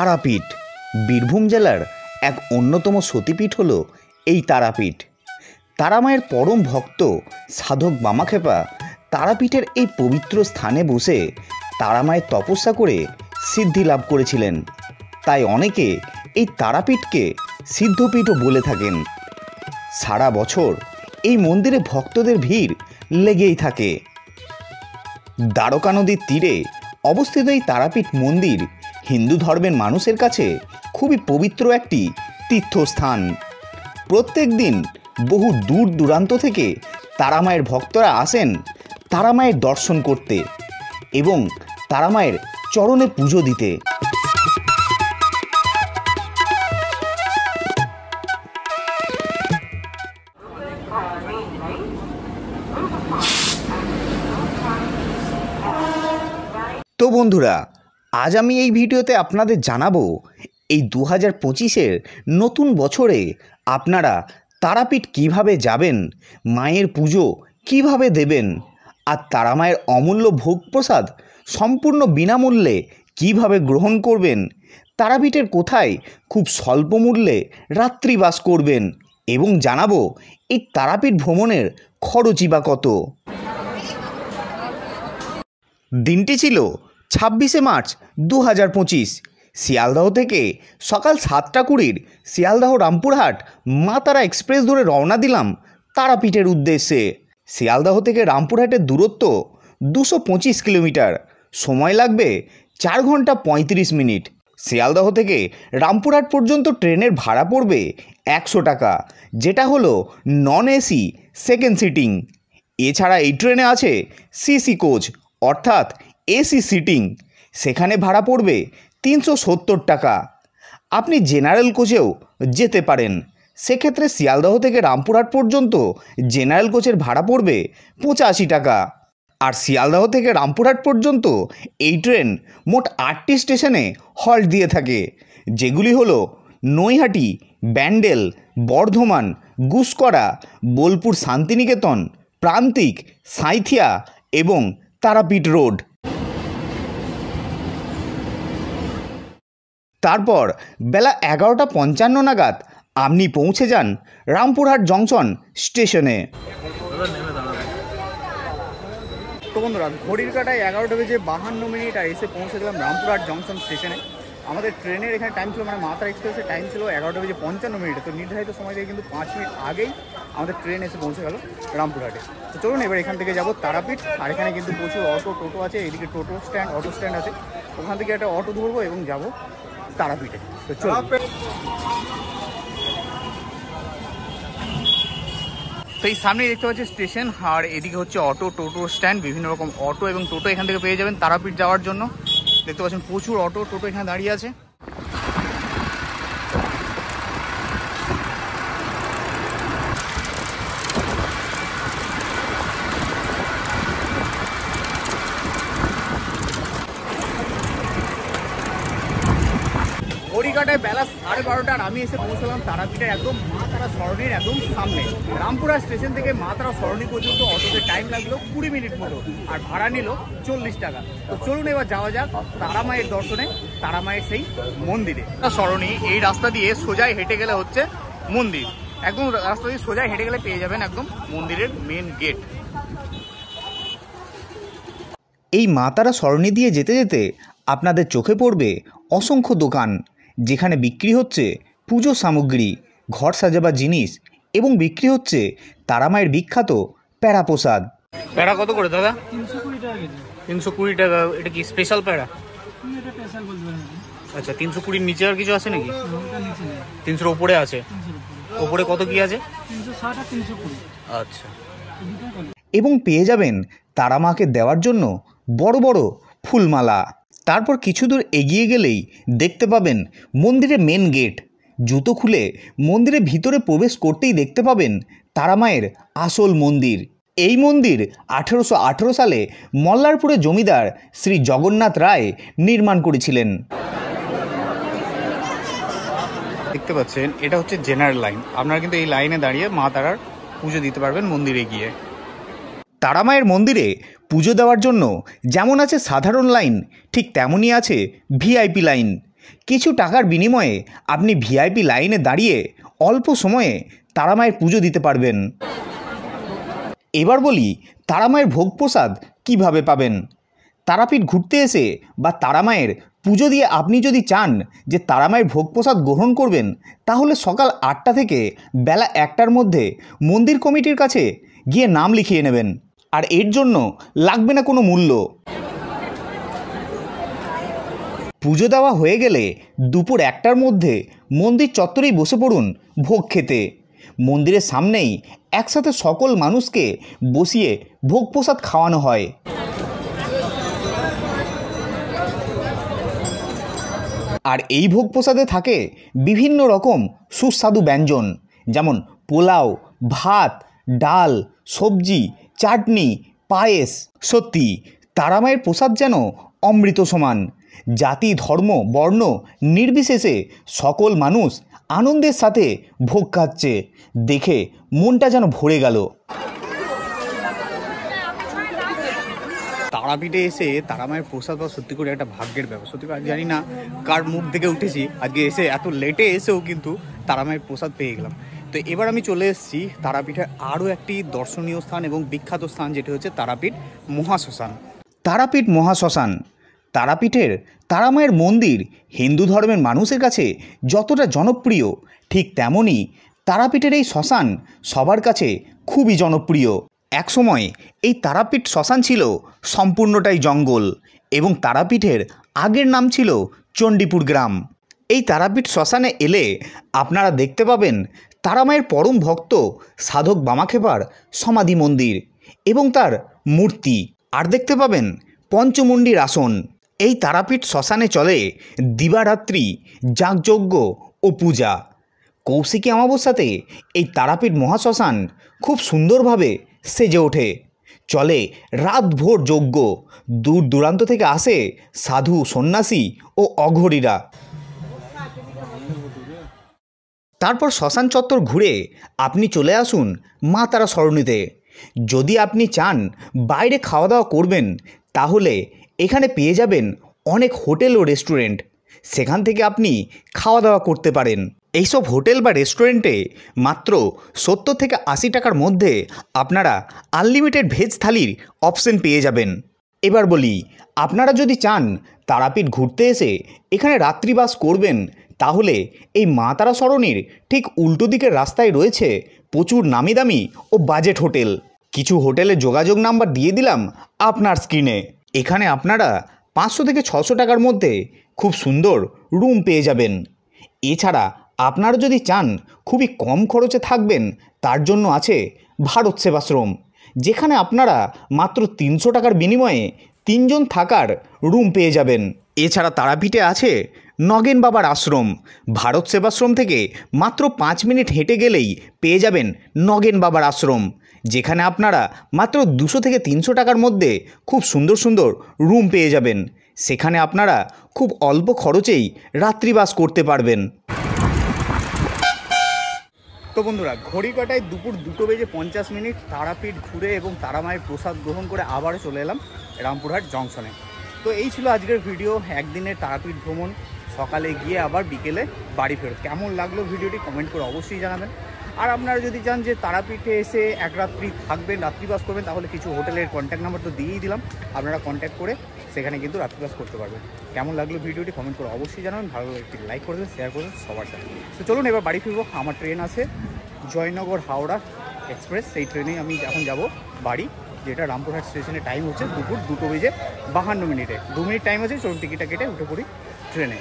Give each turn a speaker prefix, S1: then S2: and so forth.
S1: তারাপীঠ বীরভূম জেলার এক অন্যতম সতীপীঠ হলো এই তারাপীঠ। তারামায়ের পরম ভক্ত সাধক বামাখ্যাপা তারাপীঠের এই পবিত্র স্থানে বসে তারামায়ের তপস্যা করে সিদ্ধি লাভ করেছিলেন। তাই অনেকে এই তারাপীঠকে সিদ্ধপীঠও বলে থাকেন। সারা বছর এই মন্দিরে ভক্তদের ভিড় লেগেই থাকে। দ্বারকা নদীর তীরে অবস্থিত এই তারাপীঠ মন্দির হিন্দু ধর্মের মানুষের কাছে খুবই পবিত্র একটি তীর্থস্থান। প্রত্যেক দিন বহু দূর দূরান্ত থেকে তারামায়ের ভক্তরা আসেন তারামায়ের দর্শন করতে এবং তারামায়ের চরণে পুজো দিতে। তো বন্ধুরা, আজ আমি এই ভিডিওতে আপনাদের জানাবো এই 2025-এর নতুন বছরে আপনারা তারাপীঠ কিভাবে যাবেন, মায়ের পুজো কিভাবে দেবেন, আর তারামায়ের অমূল্য ভোগ প্রসাদ সম্পূর্ণ বিনামূল্যে কিভাবে গ্রহণ করবেন, তারাপীঠের কোথায় খুব স্বল্প মূল্যে রাত্রিবাস করবেন এবং জানাবো এই তারাপীঠ ভ্রমণের খরচই বা কত। দিনটি ছিল 26শে মার্চ 2025। শিয়ালদহ থেকে সকাল 7:20 শিয়ালদহ রামপুরহাট মা তারা এক্সপ্রেস ধরে রওনা দিলাম তারাপীঠের উদ্দেশ্যে। শিয়ালদহ থেকে রামপুরহাটের দূরত্ব 225 কিলোমিটার, সময় লাগবে 4 ঘন্টা 35 মিনিট। শিয়ালদহ থেকে রামপুরহাট পর্যন্ত ট্রেনের ভাড়া পড়বে 100 টাকা, যেটা হলো নন এসি সেকেন্ড সিটিং। এছাড়া এই ট্রেনে আছে সিসি কোচ অর্থাৎ এসি সিটিং, সেখানে ভাড়া পড়বে 370 টাকা। আপনি জেনারেল কোচেও যেতে পারেন, সেক্ষেত্রে শিয়ালদহ থেকে রামপুরহাট পর্যন্ত জেনারেল কোচের ভাড়া পড়বে 85 টাকা। আর শিয়ালদহ থেকে রামপুরহাট পর্যন্ত এই ট্রেন মোট 8টি স্টেশনে হল্ট দিয়ে থাকে, যেগুলি হলো নৈহাটি, ব্যান্ডেল, বর্ধমান, গুসকরা, বোলপুর শান্তিনিকেতন, প্রান্তিক, সাঁইথিয়া এবং তারাপীঠ রোড। তারপর বেলা 11:55 নাগাদ আপনি পৌঁছে যান রামপুরহাট জংশন স্টেশনে।
S2: তো বন্ধুরা, ঘড়ির কাটায় 11:52 আর এসে পৌঁছে গেলাম রামপুরহাট জংশন স্টেশনে। আমাদের ট্রেনের এখানে টাইম ছিল, মানে মাতারা এক্সপ্রেসের টাইম ছিল 11:55। তো নির্ধারিত সময় থেকে কিন্তু 5 মিনিট আগেই আমাদের ট্রেন এসে পৌঁছে গেল রামপুরহাটে। তো চলুন এবার এখান থেকে যাব তারাপীঠ। আর এখানে কিন্তু প্রচুর অটো টোটো আছে, এইদিকে অটো স্ট্যান্ড আছে, ওখান থেকে একটা অটো ধরবো এবং যাব তারাপীঠে। তো চলুন। তো এই সামনে দেখতে পাচ্ছি স্টেশন, আর এদিকে হচ্ছে অটো টোটো স্ট্যান্ড। বিভিন্ন রকম অটো এবং টোটো এখান থেকে পেয়ে যাবেন তারাপীঠ যাওয়ার জন্য। দেখতে পাচ্ছেন প্রচুর অটো টোটো এখানে দাঁড়িয়ে আছে। ঘড়িকাটায় বেলা 12:30 আর আমি এসে পৌঁছলাম তারাপীঠের একদম মা তারা সরণির একদম সামনে। রামপুরহাট স্টেশন থেকে মা তারা সরণি পর্যন্ত অটোতে টাইম লাগলো 20 মিনিট মতো, আর ভাড়া নিল 40 টাকা। তো চলুন এবার যাওয়া যাক তারামায়ের দর্শনে, তারামায়ের সেই মন্দিরে। সরণি এই রাস্তা দিয়ে সোজাই হেঁটে গেলে হচ্ছে মন্দির, একদম রাস্তা দিয়ে সোজাই হেঁটে গেলে পেয়ে যাবেন একদম মন্দিরের মেন গেট।
S1: এই মা তারা সরণি দিয়ে যেতে যেতে আপনাদের চোখে পড়বে অসংখ্য দোকান, যেখানে বিক্রি হচ্ছে পুজো সামগ্রী, ঘর সাজাবার জিনিস এবং বিক্রি হচ্ছে তারামায়ের বিখ্যাত প্যাড়া প্রসাদ।
S2: প্যাড়া কত করে দাদা?
S3: 320 টাকা কেজি।
S2: 320 টাকা। এটা কি স্পেশাল প্যাড়া?
S3: এটা স্পেশাল বলতে পারেন।
S2: আচ্ছা, 320 নিচে আর কিছু আছে নাকি?
S3: ওটা নিচে নেই,
S2: 300 উপরে আছে।
S3: 300
S2: উপরে কত কি আছে?
S3: 360 আর 320।
S2: আচ্ছা।
S1: এবং পেয়ে যাবেন তারামাকে দেওয়ার জন্য বড় বড় ফুলমালা। তারপর কিছু দূর এগিয়ে গেলেই দেখতে পাবেন মন্দিরের মেন গেট। জুতো খুলে মন্দিরের ভিতরে প্রবেশ করতেই দেখতে পাবেন তারামায়ের আসল মন্দির। এই মন্দির 1818 সালে মল্লারপুরের জমিদার শ্রী জগন্নাথ রায় নির্মাণ করেছিলেন।
S2: দেখতে পাচ্ছেন এটা হচ্ছে জেনারেল লাইন। আপনারা কিন্তু এই লাইনে দাঁড়িয়ে মা তারার পুজো দিতে পারবেন মন্দিরে গিয়ে।
S1: তারামায়ের মন্দিরে পুজো দেওয়ার জন্য যেমন আছে সাধারণ লাইন, ঠিক তেমনই আছে ভিআইপি লাইন। কিছু টাকার বিনিময়ে আপনি ভিআইপি লাইনে দাঁড়িয়ে অল্প সময়ে তারামায়ের পুজো দিতে পারবেন। এবার বলি তারামায়ের ভোগ প্রসাদ কীভাবে পাবেন। তারাপীঠ ঘুরতে এসে বা তারামায়ের পুজো দিয়ে আপনি যদি চান যে তারামায়ের ভোগ প্রসাদ গ্রহণ করবেন, তাহলে সকাল 8টা থেকে বেলা 1টার মধ্যে মন্দির কমিটির কাছে গিয়ে নাম লিখিয়ে নেবেন, আর এর জন্য লাগবে না কোনো মূল্য। পুজো দেওয়া হয়ে গেলে দুপুর 1টার মধ্যে মন্দির চত্বরেই বসে পড়ুন ভোগ খেতে। মন্দিরের সামনেই একসাথে সকল মানুষকে বসিয়ে ভোগ প্রসাদ খাওয়ানো হয়। আর এই ভোগ প্রসাদে থাকে বিভিন্ন রকম সুস্বাদু ব্যঞ্জন, যেমন পোলাও, ভাত, ডাল, সবজি, চাটনি, পায়েস। সত্যি তারামায়ের প্রসাদ যেন অমৃত সমান। জাতি, ধর্ম, বর্ণ নির্বিশেষে সকল মানুষ আনন্দের সাথে ভোগ খাচ্ছে, দেখে মনটা যেন ভরে গেল।
S2: তারাপীঠে এসে তারামায়ের প্রসাদ পাওয়া সত্যি করে একটা ভাগ্যের ব্যাপার। সত্যি করে জানি না কার মুখ থেকে উঠেছি, আজকে এসে এত লেটে এসেও কিন্তু তারামায়ের প্রসাদ পেয়ে গেলাম। তো এবার আমি চলে এসেছি তারাপীঠের আরও একটি দর্শনীয় স্থান এবং বিখ্যাত স্থান, যেটি হচ্ছে তারাপীঠ মহাশ্মশান।
S1: তারাপীঠ মহাশ্মশান। তারাপীঠের তারামায়ের মন্দির হিন্দু ধর্মের মানুষের কাছে যতটা জনপ্রিয়, ঠিক তেমনই তারাপীঠের এই শ্মশান সবার কাছে খুবই জনপ্রিয়। একসময় এই তারাপীঠ শ্মশান ছিল সম্পূর্ণটাই জঙ্গল, এবং তারাপীঠের আগের নাম ছিল চণ্ডীপুর গ্রাম। এই তারাপীঠ শ্মশানে এলে আপনারা দেখতে পাবেন তারামায়ের পরম ভক্ত সাধক বামাক্ষেপার সমাধি মন্দির এবং তার মূর্তি, আর দেখতে পাবেন পঞ্চমুণ্ডির আসন। এই তারাপীঠ শ্মশানে চলে দিবারাত্রি যাগযজ্ঞ ও পূজা। কৌশিকী অমাবস্যাতে এই তারাপীঠ মহাশ্মশান খুব সুন্দরভাবে সেজে ওঠে। চলে রাতভর যজ্ঞ। দূর দূরান্ত থেকে আসে সাধু, সন্ন্যাসী ও অঘরীরা। তারপর শ্মশান চত্বর ঘুরে আপনি চলে আসুন মা তারা সরণিতে। যদি আপনি চান বাইরে খাওয়া দাওয়া করবেন, তাহলে এখানে পেয়ে যাবেন অনেক হোটেল ও রেস্টুরেন্ট। সেখান থেকে আপনি খাওয়া দাওয়া করতে পারেন। এইসব হোটেল বা রেস্টুরেন্টে মাত্র 70 থেকে 80 টাকার মধ্যে আপনারা আনলিমিটেড ভেজ থালির অপশন পেয়ে যাবেন। এবার বলি, আপনারা যদি চান তারাপীঠ ঘুরতে এসে এখানে রাত্রিবাস করবেন, তাহলে এই মা তারা সরণির ঠিক উল্টো দিকের রাস্তায় রয়েছে প্রচুর নামি দামি ও বাজেট হোটেল। কিছু হোটেলের যোগাযোগ নাম্বার দিয়ে দিলাম আপনার স্ক্রিনে। এখানে আপনারা 500 থেকে 600 টাকার মধ্যে খুব সুন্দর রুম পেয়ে যাবেন। এছাড়া আপনারা যদি চান খুবই কম খরচে থাকবেন, তার জন্য আছে ভারত সেবাশ্রম, যেখানে আপনারা মাত্র 300 টাকার বিনিময়ে 3 জন থাকার রুম পেয়ে যাবেন। এছাড়া তারাপীঠে আছে নগেন বাবার আশ্রম। ভারত সেবাশ্রম থেকে মাত্র 5 মিনিট হেঁটে গেলেই পেয়ে যাবেন নগেন বাবার আশ্রম, যেখানে আপনারা মাত্র 200 থেকে 300 টাকার মধ্যে খুব সুন্দর সুন্দর রুম পেয়ে যাবেন। সেখানে আপনারা খুব অল্প খরচেই রাত্রিবাস করতে পারবেন।
S2: তো বন্ধুরা, ঘড়ি কাটায় দুপুর 2:50 তারাপীঠ ঘুরে এবং তারামায়ের প্রসাদ গ্রহণ করে আবারও চলে এলাম রামপুরহাট জংশনে। তো এই ছিল আজকের ভিডিও, একদিনের তারাপীঠ ভ্রমণ। সকালে গিয়ে আবার বিকেলে বাড়ি ফেরত। কেমন লাগলো ভিডিওটি কমেন্ট করে অবশ্যই জানাবেন। আর আপনারা যদি চান যে তারাপীঠে এসে এক রাত্রি থাকবেন, রাত্রিবাস করবেন, তাহলে কিছু হোটেলের কন্ট্যাক্ট নাম্বার তো দিয়েই দিলাম, আপনারা কন্ট্যাক্ট করে সেখানে কিন্তু রাত্রিবাস করতে পারবেন। কেমন লাগলো ভিডিওটি কমেন্ট করে অবশ্যই জানাবেন। ভালো লাগলে একটি লাইক করে দেবেন, শেয়ার করবেন সবার সাথে। তো চলুন এবার বাড়ি ফিরবো। আমার ট্রেন আছে জয়নগর হাওড়া এক্সপ্রেস, সেই ট্রেনেই আমি এখন যাব বাড়ি, যেটা রামপুরহাট স্টেশনে টাইম হচ্ছে দুপুর 2:52। 2 মিনিট টাইম আছে। চলুন টিকিটটা কেটে উঠে পড়ি ট্রেনে।